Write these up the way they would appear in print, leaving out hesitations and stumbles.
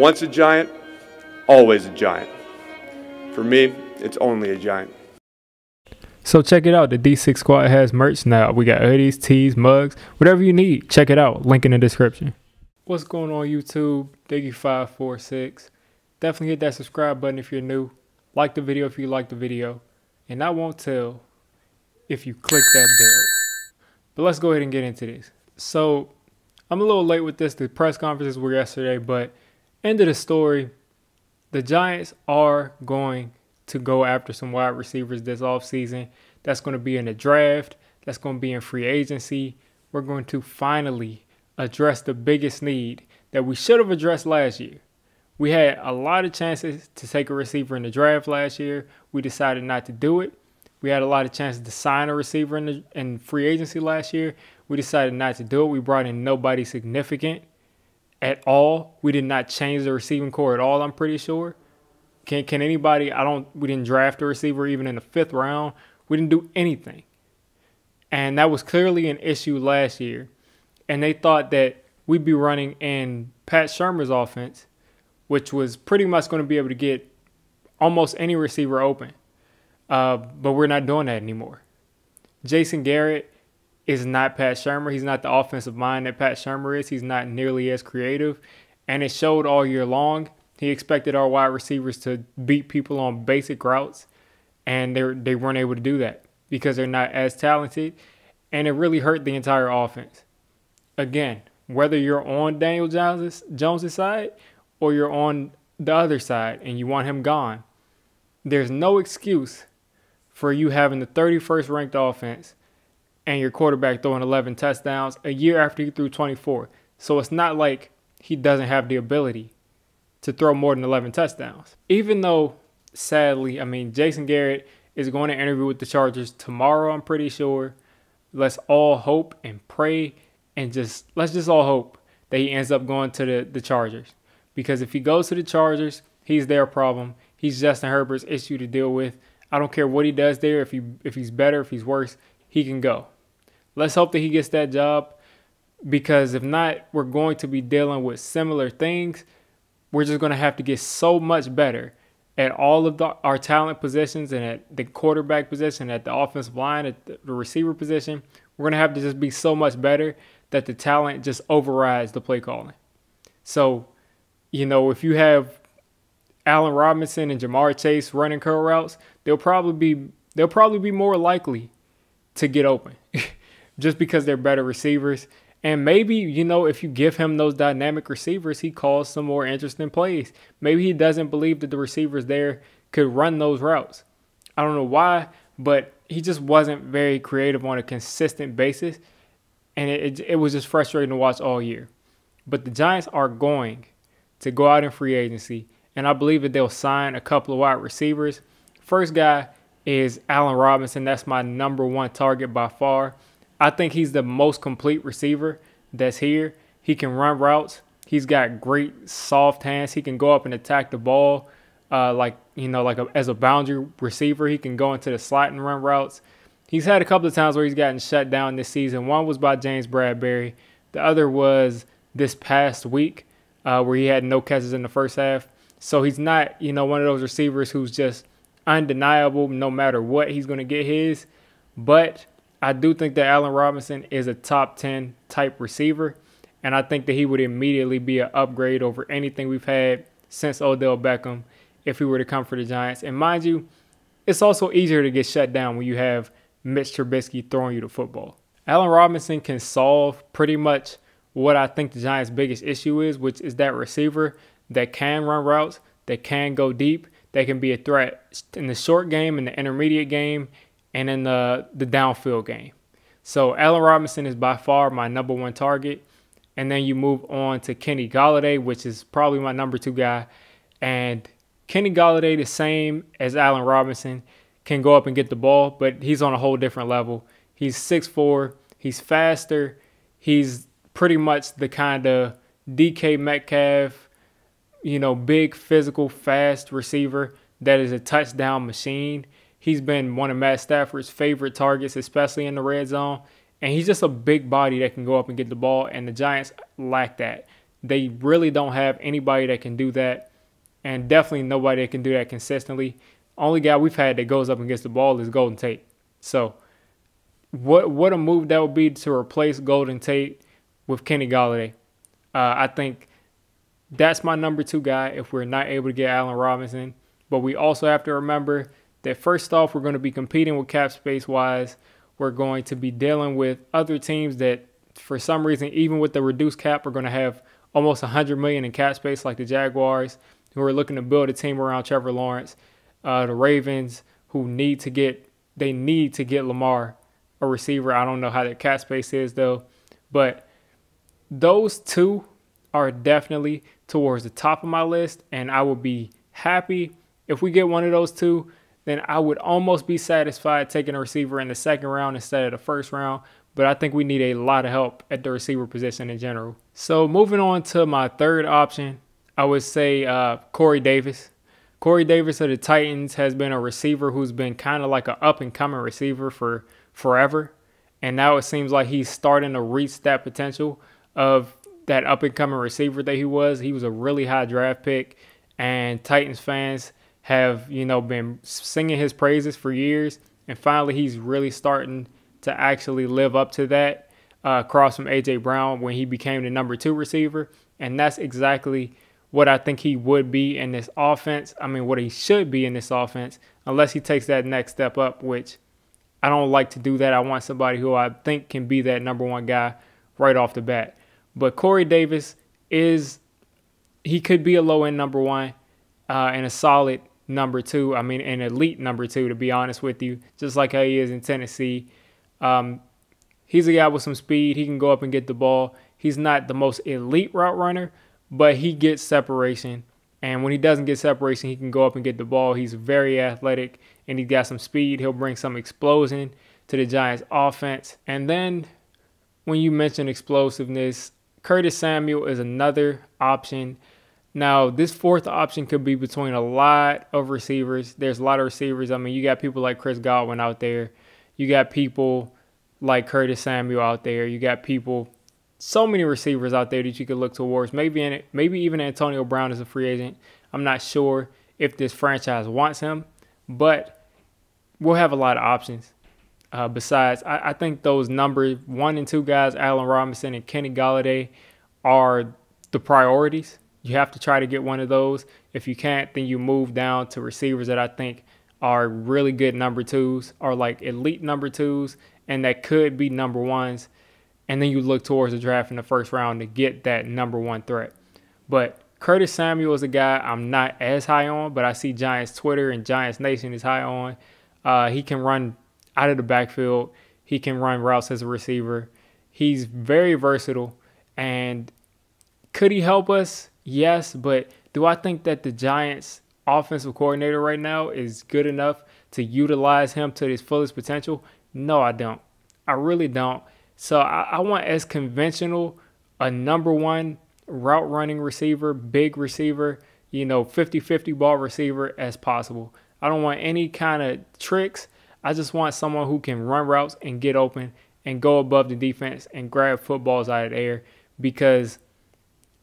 Once a giant, always a giant. For me, it's only a giant. So check it out. The D6 Squad has merch now. We got hoodies, tees, mugs, whatever you need. Check it out. Link in the description. What's going on YouTube? Diggy546. Definitely hit that subscribe button if you're new. Like the video if you like the video. And I won't tell if you click that bell. But let's go ahead and get into this. So I'm a little late with this. The press conferences were yesterday, but end of the story, the Giants are going to go after some wide receivers this offseason. That's going to be in the draft. That's going to be in free agency. We're going to finally address the biggest need that we should have addressed last year. We had a lot of chances to take a receiver in the draft last year. We decided not to do it. We had a lot of chances to sign a receiver in free agency last year. We decided not to do it. We brought in nobody significant at all. We did not change the receiving core at all, I'm pretty sure. Can anybody, we didn't draft a receiver even in the 5th round. We didn't do anything. And that was clearly an issue last year. And they thought that we'd be running in Pat Shurmur's offense, which was pretty much going to be able to get almost any receiver open. But we're not doing that anymore. Jason Garrett is not Pat Shurmur. He's not the offensive mind that Pat Shurmur is. He's not nearly as creative. And it showed all year long. He expected our wide receivers to beat people on basic routes. And they weren't able to do that because they're not as talented. And it really hurt the entire offense. Again, whether you're on Daniel Jones' side or you're on the other side and you want him gone, there's no excuse for you having the 31st ranked offense and your quarterback throwing 11 touchdowns a year after he threw 24. So it's not like he doesn't have the ability to throw more than 11 touchdowns. Even though, sadly, Jason Garrett is going to interview with the Chargers tomorrow, I'm pretty sure. Let's all hope and pray and let's just all hope that he ends up going to the Chargers. Because if he goes to the Chargers, he's their problem. He's Justin Herbert's issue to deal with. I don't care what he does there. If he's better, if he's worse, he can go. Let's hope that he gets that job, because if not, we're going to be dealing with similar things. We're just going to have to get so much better at all of our talent positions and at the quarterback position, at the offensive line, at the receiver position. We're going to have to just be so much better that the talent just overrides the play calling. So, if you have Allen Robinson and Jamar Chase running curl routes, they'll probably be more likely to get open just because they're better receivers. And maybe, if you give him those dynamic receivers, he calls some more interesting plays. Maybe he doesn't believe that the receivers there could run those routes. I don't know why, but he just wasn't very creative on a consistent basis. And it was just frustrating to watch all year. But the Giants are going to go out in free agency, and I believe that they'll sign a couple of wide receivers. First guy is Allen Robinson. That's my #1 target by far. I think he's the most complete receiver that's here. He can run routes. He's got great soft hands. He can go up and attack the ball as a boundary receiver. He can go into the slot and run routes. He's had a couple of times where he's gotten shut down this season. One was by James Bradberry. The other was this past week where he had no catches in the first half. So he's not, one of those receivers who's just undeniable. No matter what, he's going to get his. But I do think that Allen Robinson is a top 10 type receiver, and I think that he would immediately be an upgrade over anything we've had since Odell Beckham if he were to come for the Giants. And mind you, it's also easier to get shut down when you have Mitch Trubisky throwing you the football. Allen Robinson can solve pretty much what I think the Giants' biggest issue is, which is that receiver that can run routes, that can go deep, that can be a threat in the short game, in the intermediate game, and in the downfield game. So Allen Robinson is by far my #1 target. And then you move on to Kenny Golladay, which is probably my #2 guy. And Kenny Golladay, the same as Allen Robinson, can go up and get the ball, but he's on a whole different level. He's 6'4", he's faster, he's pretty much the kind of DK Metcalf, big, physical, fast receiver that is a touchdown machine. He's been one of Matt Stafford's favorite targets, especially in the red zone. And he's just a big body that can go up and get the ball, and the Giants lack that. They really don't have anybody that can do that, and definitely nobody that can do that consistently. Only guy we've had that goes up and gets the ball is Golden Tate. So what a move that would be to replace Golden Tate with Kenny Golladay. I think that's my number 2 guy if we're not able to get Allen Robinson. But we also have to remember that first off, we're going to be competing with cap space wise. We're going to be dealing with other teams that for some reason, even with the reduced cap, are going to have almost $100 million in cap space, like the Jaguars, who are looking to build a team around Trevor Lawrence. The Ravens, who need to get Lamar a receiver. I don't know how their cap space is though, but those 2 are definitely towards the top of my list, and I would be happy if we get one of those 2. Then I would almost be satisfied taking a receiver in the 2nd round instead of the 1st round. But I think we need a lot of help at the receiver position in general. So moving on to my 3rd option, I would say Corey Davis. Corey Davis of the Titans has been a receiver who's been kind of like an up-and-coming receiver for forever. And now it seems like he's starting to reach that potential of that up-and-coming receiver that he was. He was a really high draft pick, and Titans fans have, been singing his praises for years. And finally, he's really starting to actually live up to that across from A.J. Brown when he became the number 2 receiver. And that's exactly what I think he would be in this offense. I mean, what he should be in this offense, unless he takes that next step up, which I don't like to do that. I want somebody who I think can be that number 1 guy right off the bat. But Corey Davis he could be a low-end number 1 and a solid number 2. I mean, an elite number 2, to be honest with you, just like how he is in Tennessee. He's a guy with some speed. He can go up and get the ball. He's not the most elite route runner, but he gets separation. And when he doesn't get separation, he can go up and get the ball. He's very athletic, and he's got some speed. He'll bring some explosion to the Giants' offense. And then when you mention explosiveness, Curtis Samuel is another option. Now, this 4th option could be between a lot of receivers. There's a lot of receivers. I mean, you got people like Chris Godwin out there. You got people like Curtis Samuel out there. You got so many receivers out there that you could look towards. Maybe even Antonio Brown is a free agent. I'm not sure if this franchise wants him, but we'll have a lot of options. Besides, I think those number 1 and 2 guys, Allen Robinson and Kenny Golladay, are the priorities. You have to try to get one of those. If you can't, then you move down to receivers that I think are really good number 2s, or like elite number 2s, and that could be number 1s. And then you look towards the draft in the 1st round to get that number 1 threat. But Curtis Samuel is a guy I'm not as high on, but I see Giants Twitter and Giants Nation is high on. He can run out of the backfield. He can run routes as a receiver. He's very versatile. And could he help us? Yes, but do I think that the Giants offensive coordinator right now is good enough to utilize him to his fullest potential? No, I don't. I really don't. So I want as conventional a number 1 route running receiver, big receiver, 50-50 ball receiver as possible. I don't want any kind of tricks. I just want someone who can run routes and get open and go above the defense and grab footballs out of the air, because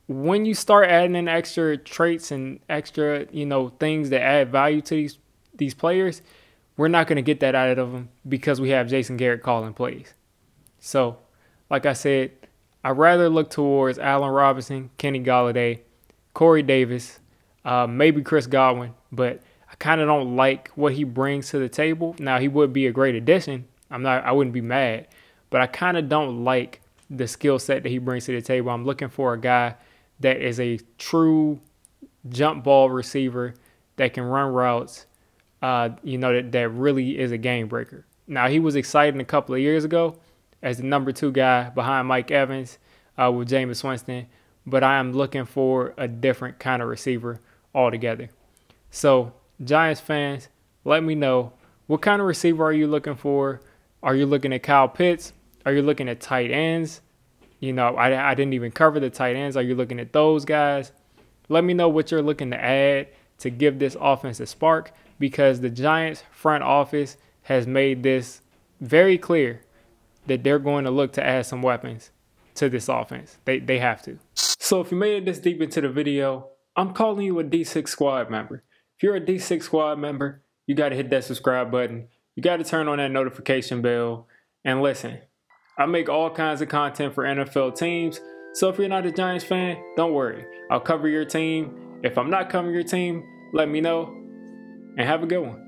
when you start adding in extra traits and extra, things that add value to these players, we're not going to get that out of them because we have Jason Garrett calling plays. So, like I said, I'd rather look towards Allen Robinson, Kenny Golladay, Corey Davis, maybe Chris Godwin, but I kind of don't like what he brings to the table. Now, he would be a great addition. I wouldn't be mad, but I kind of don't like the skill set that he brings to the table. I'm looking for a guy that is a true jump ball receiver that can run routes, that really is a game breaker. Now, he was exciting a couple of years ago as the number 2 guy behind Mike Evans with Jameis Winston, but I am looking for a different kind of receiver altogether. So, Giants fans, let me know, what kind of receiver are you looking for? Are you looking at Kyle Pitts? Are you looking at tight ends? I didn't even cover the tight ends. Are you looking at those guys? Let me know what you're looking to add to give this offense a spark, because the Giants front office has made this very clear that they're going to look to add some weapons to this offense. They have to. So if you made it this deep into the video, I'm calling you a D6 squad member. If you're a D6 squad member, you got to hit that subscribe button. You got to turn on that notification bell. And listen, I make all kinds of content for NFL teams. So if you're not a Giants fan, don't worry. I'll cover your team. If I'm not covering your team, let me know. And have a good one.